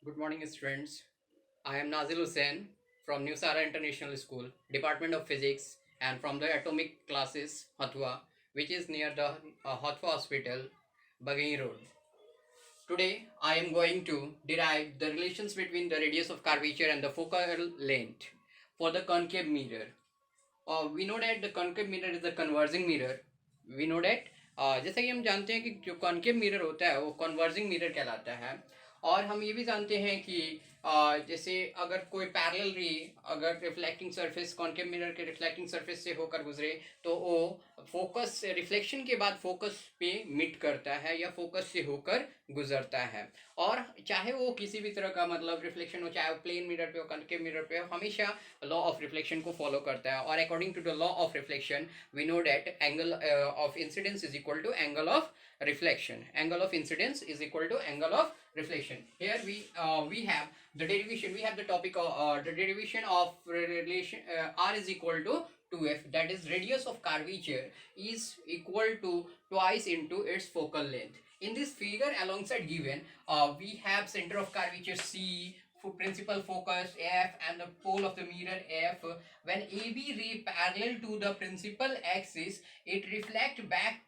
Good morning, students. I am Nazil Hussain from New Sara International School, Department of Physics, and from the Atomic Classes, Hathua, which is near the Hathua Hospital, Baghi Road. Today, I am going to derive the relations between the radius of curvature and the focal length for the concave mirror. We know that the concave mirror is a converging mirror. We know that जैसा कि हम जानते हैं कि जो concave mirror होता है वो कन्वर्जिंग मिरर कहलाता है। और हम ये भी जानते हैं कि जैसे अगर कोई पैरेलल रे अगर रिफ्लेक्टिंग सरफेस कॉन्केव मिरर के रिफ्लेक्टिंग सरफेस से होकर गुजरे तो वो फोकस रिफ्लेक्शन के बाद फोकस पे मिट करता है या फोकस से होकर गुजरता है। और चाहे वो किसी भी तरह का मतलब रिफ्लेक्शन हो, चाहे वो प्लेन मिरर पे हो, कॉन्केव मिरर पे हो, हमेशा लॉ ऑफ रिफ्लेक्शन को फॉलो करता है। और according to the law of reflection we know that angle of incidence is equal to angle of reflection. Angle of incidence is equal to angle of reflection. Here we have the derivation. We have the topic of the derivation of relation r is equal to 2f, that is radius of curvature is equal to twice into its focal length. In this figure alongside given we have center of curvature c, principal focus f, and the pole of the mirror f. When AB ray parallel to the principal axis, it reflect back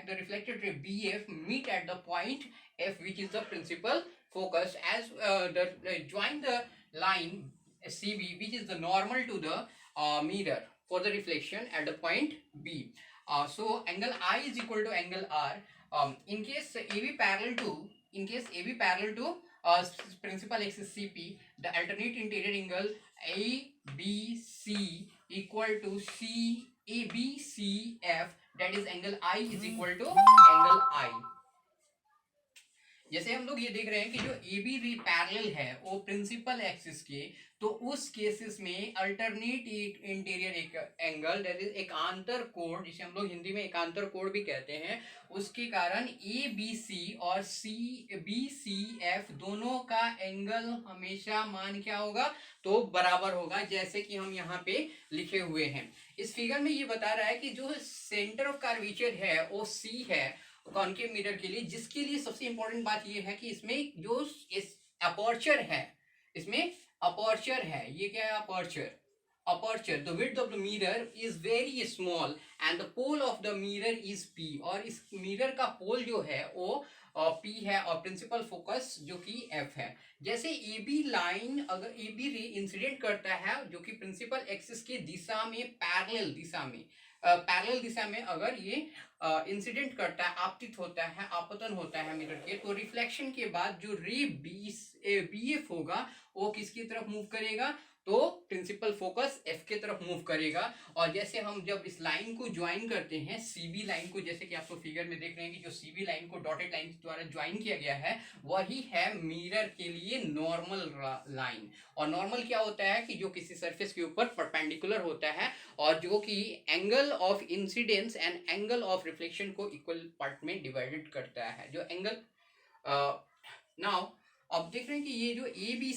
the reflected ray BF meet at the point F, which is the principal focus, as join the line CB, which is the normal to the mirror for the reflection at the point B. So angle I is equal to angle R. In case AB parallel to principal axis CP, the alternate interior angle ABC equal to CABCF, that is angle I is equal to angle I. जैसे हम लोग ये देख रहे हैं कि जो A B ray parallel है वो प्रिंसिपल एक्सिस के, तो उस केसेस में अल्टरनेट इंटीरियर एक एंगल, दैट इज एकांतर कोण, जिसे हम लोग हिंदी में एकांतर कोण भी कहते हैं, उसके कारण ए बी सी और सी बी सी एफ दोनों का एंगल हमेशा मान क्या होगा, तो बराबर होगा, जैसे कि हम यहाँ पे लिखे हुए हैं। इस फिगर में ये बता रहा है कि जो सेंटर ऑफ कर्वेचर है वो सी है कॉन्केव मिरर के लिए, जिसके लिए सबसे इंपॉर्टेंट बात ये है कि इसमें जो इस अपर्चर है, इसमें अपर्चर है, ये क्या है aperture the width of the mirror is very small and the pole of the mirror is P, और इस मिरर का पोल जो है वो P है और प्रिंसिपल फोकस जो कि F है। जैसे AB लाइन अगर AB रे इंसिडेंट करता है जो कि प्रिंसिपल एक्सिस की दिशा में पैरेलल दिशा में अगर ये इंसिडेंट करता है, आपतित होता है, आपतन होता है मिरर के, तो रिफ्लेक्शन के बाद जो रे बी एफ होगा वो किसकी तरफ मूव करेगा, तो प्रिंसिपल फोकस एफ के तरफ मूव करेगा। और जैसे हम जब इस लाइन को ज्वाइन करते हैं सीबी लाइन को, जैसे कि आपको फिगर में देख रहे हैं कि जो सीबी लाइन को डॉटेड लाइन द्वारा ज्वाइन किया गया है वही है मिरर के लिए नॉर्मल लाइन। और नॉर्मल क्या होता है कि जो किसी सरफेस के ऊपर परपेंडिकुलर होता है और जो कि angle of incidence and angle of reflection को इक्वल पार्ट में डिवाइडेड करता है। जो एंगल नाउ अब देख रहे हैं कि ये जो ए बी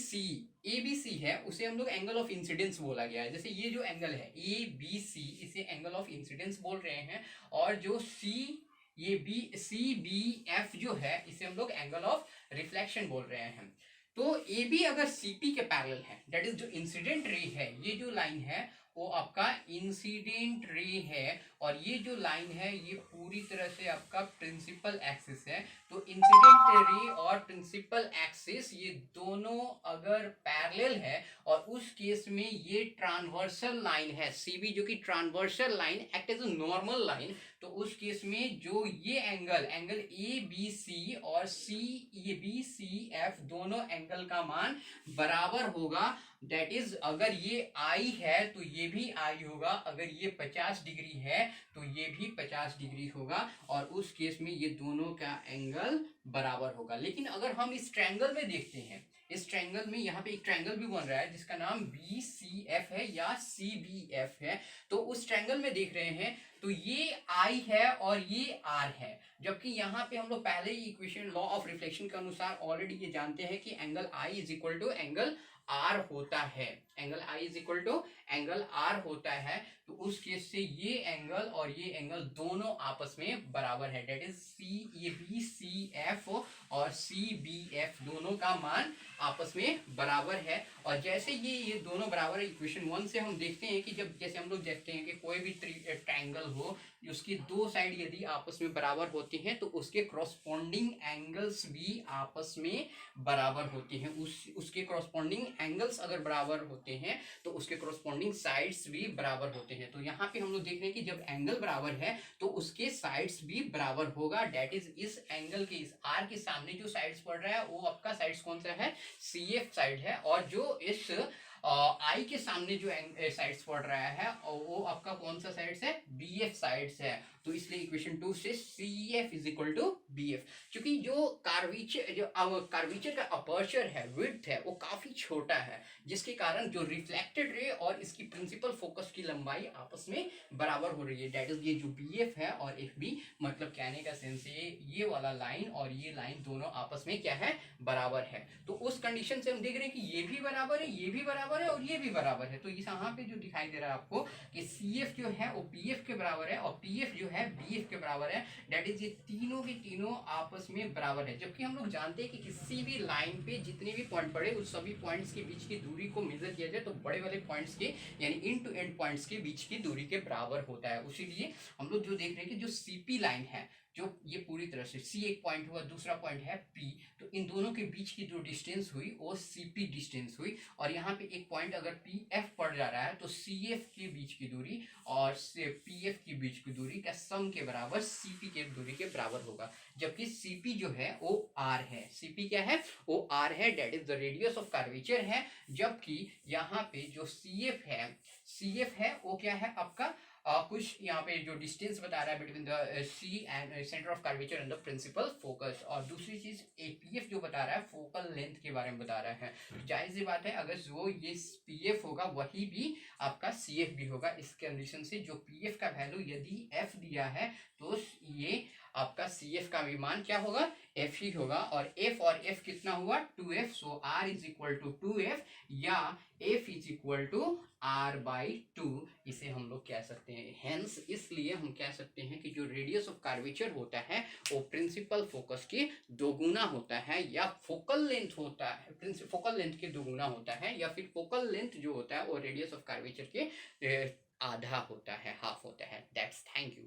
सी है उसे हम लोग एंगल ऑफ इंसिडेंस बोला गया है। जैसे ये जो एंगल है ए बी सी, इसे एंगल ऑफ इंसिडेंस बोल रहे हैं, और जो सी बी एफ जो है इसे हम लोग एंगल ऑफ रिफ्लेक्शन बोल रहे हैं। तो ए बी अगर सी पी के पैरेलल है, दैट इज जो इंसिडेंट रे है, ये जो लाइन है वो आपका इंसिडेंट रे है, और ये जो लाइन है ये पूरी तरह से आपका प्रिंसिपल एक्सिस है। तो इंसिडेंट रे और प्रिंसिपल एक्सिस ये दोनों अगर पैरेलल है और उस केस में ये ट्रांसवर्सल लाइन है सीबी, जो कि transversal line act as a normal line, तो उस केस में जो ये एंगल ए बी सी और ए बी सी एफ दोनों एंगल का मान बराबर होगा। दैट इज अगर ये आई है तो ये भी आई होगा, अगर ये 50 डिग्री है तो ये भी 50 डिग्री होगा, और उस केस में ये दोनों का एंगल बराबर होगा। लेकिन अगर हम इस ट्रायंगल में देखते हैं, इस ट्रायंगल में यहाँ पे एक ट्रायंगल भी बन रहा है जिसका नाम BCF है या CBF है। तो उस ट्रायंगल में देख रहे हैं तो ये I है और ये R है, जबकि यहाँ पे हम लोग पहले ही इक्वेशन लॉ ऑफ रिफ्लेक्शन के अनुसार ऑलरेडी ये जानते हैं कि angle I is equal to angle R होता है, angle I is equal to angle R होता है। तो उस केस से ये एंगल और ये एंगल दोनों आपस में बराबर है, डेट इज CABCF और CBF दोनों का मान आपस में बराबर है। और जैसे ये दोनों बराबर है, इक्वेशन 1 से हम देखते हैं कि जब जैसे हम लोग देखते हैं कि कोई भी ट्रायंगल हो उसकी दो साइड यदि आपस में बराबर होती हैं तो उसके कॉरस्पॉन्डिंग एंगल्स भी आपस में बराबर होते हैं। उसके कॉरस्पॉन्डिंग एंगल्स अगर बराबर होते हैं तो उसके कॉरस्पॉन्डिंग साइड्स भी बराबर होते हैं। तो यहाँ पे हम लोग देख रहे हैं कि जब एंगल बराबर है तो उसके साइड्स भी बराबर होगा, डेट इज इस एंगल के इस आर के सामने जो साइड्स पड़ रहा है वो आपका साइड्स कौन सा है, CF साइड है, और जो इस आई के सामने जो साइड्स पड़ रहा है वो आपका कौन सा साइड्स है, BF साइड्स है। तो इसलिए इक्वेशन 2 से CF is equal to BF। क्योंकि जो कार्वेचर का अपर्चर है, विड्थ है, वो काफी छोटा है, जिसके कारण जो रिफ्लेक्टेड रे और इसकी प्रिंसिपल फोकस की लंबाई आपस में बराबर हो रही है, डेट इज ये जो BF है और FB, मतलब कहने का सेंस ये वाला लाइन और ये लाइन दोनों आपस में क्या है, बराबर है। तो उस कंडीशन से हम देख रहे हैं कि ये भी बराबर है, ये भी बराबर है और ये भी बराबर है। तो यहाँ पे जो दिखाई दे रहा है आपको कि CF जो है वो PF के बराबर है और PF जो है BF के बराबर है, डेट इज ये तीनों के तीनों आपस में बराबर है। जबकि हम लोग जानते हैं कि किसी भी लाइन पे जितने भी पॉइंट पड़े उस सभी पॉइंट्स के बीच की दूरी को मेजर किया जाए तो बड़े वाले पॉइंट्स के यानी एंड टू एंड पॉइंट्स के बीच की दूरी के बराबर होता है। उसीलिए हम लोग जो देख रहे हैं कि जो CP लाइन है, जो ये पूरी तरह से C एक पॉइंट हुआ, दूसरा पॉइंट है P, तो इन दोनों के बीच की जो डिस्टेंस हुई वो CP डिस्टेंस हुई। और यहाँ पे एक पॉइंट अगर PF पड़ जा रहा है तो CF के बीच की दूरी और PF के बीच की दूरी का सम के बराबर CP के दूरी के बराबर होगा। जबकि CP जो है वो R है, CP क्या है, वो R है, that is the radius of curvature है। जबकि यहाँ पे जो CF है वो क्या है आपका कुछ यहाँ पे जो डिस्टेंस बता रहा है between the C and centre of curvature and the principal focus. और दूसरी चीज APF जो बता रहा है फोकल लेंथ के बारे में बता रहा है। जाहिर सी बात है अगर जो ये PF होगा वही भी आपका CF भी होगा। इस कंडीशन से जो PF का वैल्यू यदि F दिया है तो ये आपका CF का भी मान क्या होगा, F ही होगा। और F और F कितना हुआ, 2F। So R is equal to 2F या F is equal to R/2 इसे हम लोग कह सकते हैं। हेंस इसलिए हम कह सकते हैं कि जो रेडियस ऑफ कर्वेचर होता है वो प्रिंसिपल फोकस के दोगुना होता है, या फोकल लेंथ होता है, फोकल लेंथ के दोगुना होता है, या फिर फोकल लेंथ जो होता है वो रेडियस ऑफ कर्वेचर के आधा होता है, हाफ होता है। That's thank you.